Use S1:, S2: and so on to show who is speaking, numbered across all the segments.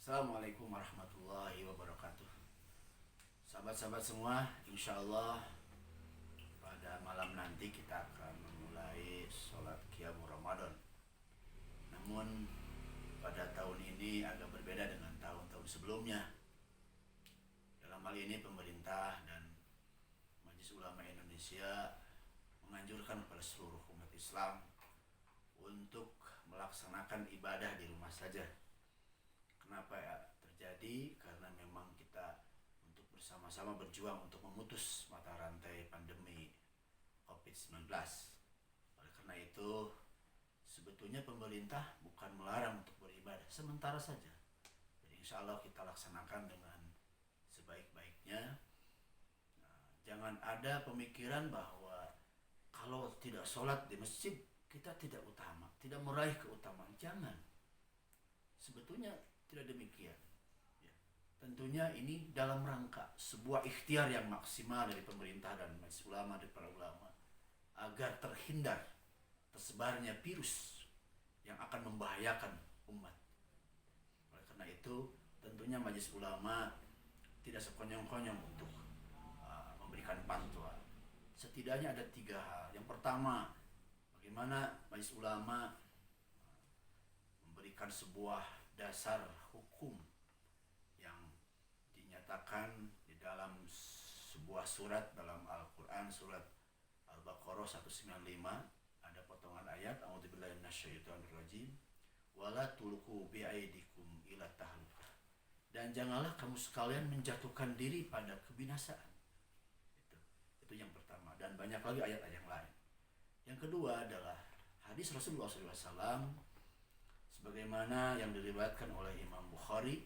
S1: Assalamualaikum warahmatullahi wabarakatuh. Sahabat-sahabat semua, insya Allah pada malam nanti kita akan memulai sholat Qiyamul Ramadan. Namun pada tahun ini agak berbeda dengan tahun-tahun sebelumnya. Dalam hal ini pemerintah dan Majelis Ulama Indonesia menganjurkan kepada seluruh umat Islam untuk melaksanakan ibadah di rumah saja. Kenapa ya terjadi? Karena memang kita untuk bersama-sama berjuang untuk memutus mata rantai pandemi COVID-19. Oleh karena itu, sebetulnya pemerintah bukan melarang untuk beribadah, sementara saja. Jadi insya Allah kita laksanakan dengan sebaik-baiknya. Jangan ada pemikiran bahwa kalau tidak sholat di masjid, kita tidak utama, tidak meraih keutamaan. Jangan. Sebetulnya tidak demikian. Ya. Tentunya ini dalam rangka sebuah ikhtiar yang maksimal dari pemerintah dan majelis ulama dan para ulama agar terhindar tersebarnya virus yang akan membahayakan umat. Oleh karena itu, tentunya majelis ulama tidak sekonyong-konyong untuk memberikan fatwa. Setidaknya ada 3 hal. Yang pertama, bagaimana majelis ulama memberikan sebuah dasar hukum yang dinyatakan di dalam sebuah surat dalam Al-Quran, surat Al-Baqarah 195, ada potongan ayat a'udzubillahi minasyaitonirrajim wala tulqu biaidikum ila tahlukah, dan janganlah kamu sekalian menjatuhkan diri pada kebinasaan. Itu yang pertama, dan banyak lagi ayat-ayat yang lain. Yang kedua adalah hadis Rasulullah SAW sebagaimana yang diriwayatkan oleh Imam Bukhari.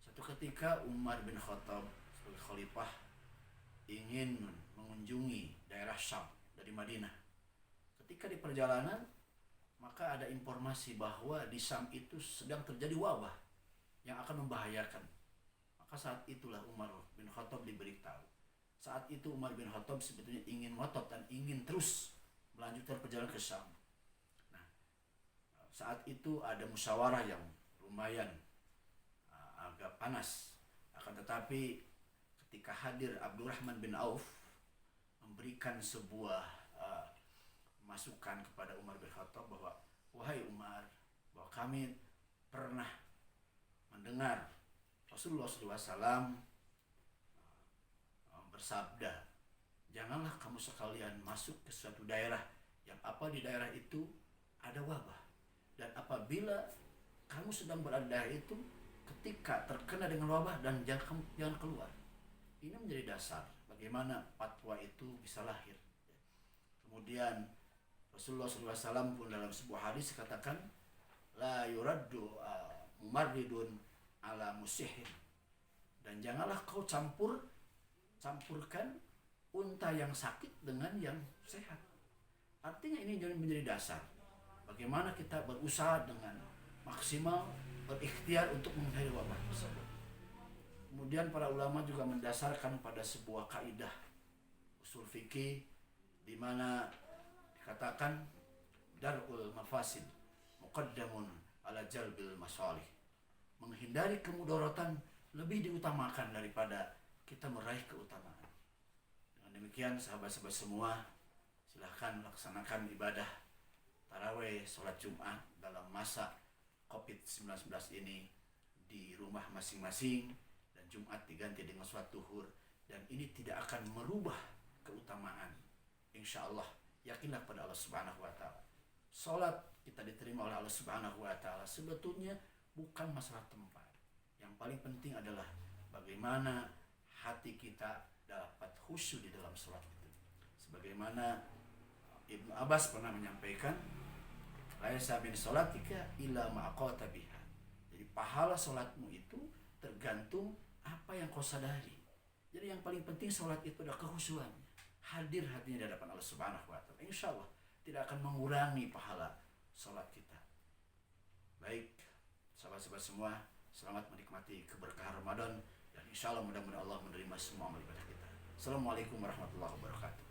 S1: Suatu ketika Umar bin Khattab sebagai khalifah ingin mengunjungi daerah Syam dari Madinah. Ketika di perjalanan, maka ada informasi bahwa di Syam itu sedang terjadi wabah yang akan membahayakan. Maka saat itulah Umar bin Khattab diberitahu. Saat itu Umar bin Khattab sebetulnya ingin ngotot dan ingin terus melanjutkan perjalanan ke Syam. Saat itu ada musyawarah yang lumayan agak panas. Akan tetapi ketika hadir Abdurrahman bin Auf memberikan sebuah masukan kepada Umar bin Khattab bahwa, wahai Umar, bahwa kami pernah mendengar Rasulullah SAW bersabda, janganlah kamu sekalian masuk ke suatu daerah yang apa di daerah itu ada wabah. Dan apabila kamu sedang berada di daerah itu, ketika terkena dengan wabah, dan jangan keluar. Ini menjadi dasar bagaimana fatwa itu bisa lahir. Kemudian Rasulullah SAW pun dalam sebuah hadis katakan, la yuraddu mumarridun ala musihin, dan janganlah kau campurkan unta yang sakit dengan yang sehat. Artinya ini menjadi dasar bagaimana kita berusaha dengan maksimal berikhtiar untuk menghindari wabah tersebut. Kemudian para ulama juga mendasarkan pada sebuah kaidah usul fikih di mana dikatakan darul mafasid muqaddamun ala jalbil masalih. Menghindari kemudaratan lebih diutamakan daripada kita meraih keutamaan. Dengan demikian sahabat-sahabat semua, silahkan laksanakan ibadah tarawih, sholat Jumat dalam masa COVID-19 ini di rumah masing-masing, dan Jumat diganti dengan sholat duhur, dan ini tidak akan merubah keutamaan. Insya Allah, yakinlah pada Allah Subhanahu wa Ta'ala. Sholat kita diterima oleh Allah Subhanahu wa Ta'ala sebetulnya bukan masalah tempat. Yang paling penting adalah bagaimana hati kita dapat khusyuk di dalam sholat itu. Sebagaimana Ibnu Abbas pernah menyampaikan, laisa min sholatika illa ma'aqata biha. Jadi pahala sholatmu itu tergantung apa yang kau sadari. Jadi yang paling penting sholat itu adalah kehusuannya, hadir hatinya di hadapan Allah Subhanahu wa Ta'ala. Insya Allah tidak akan mengurangi pahala sholat kita. Baik, sahabat-sahabat semua, selamat menikmati keberkahan Ramadan, dan insya Allah mudah-mudahan Allah menerima semua amal ibadah kita. Assalamualaikum warahmatullahi wabarakatuh.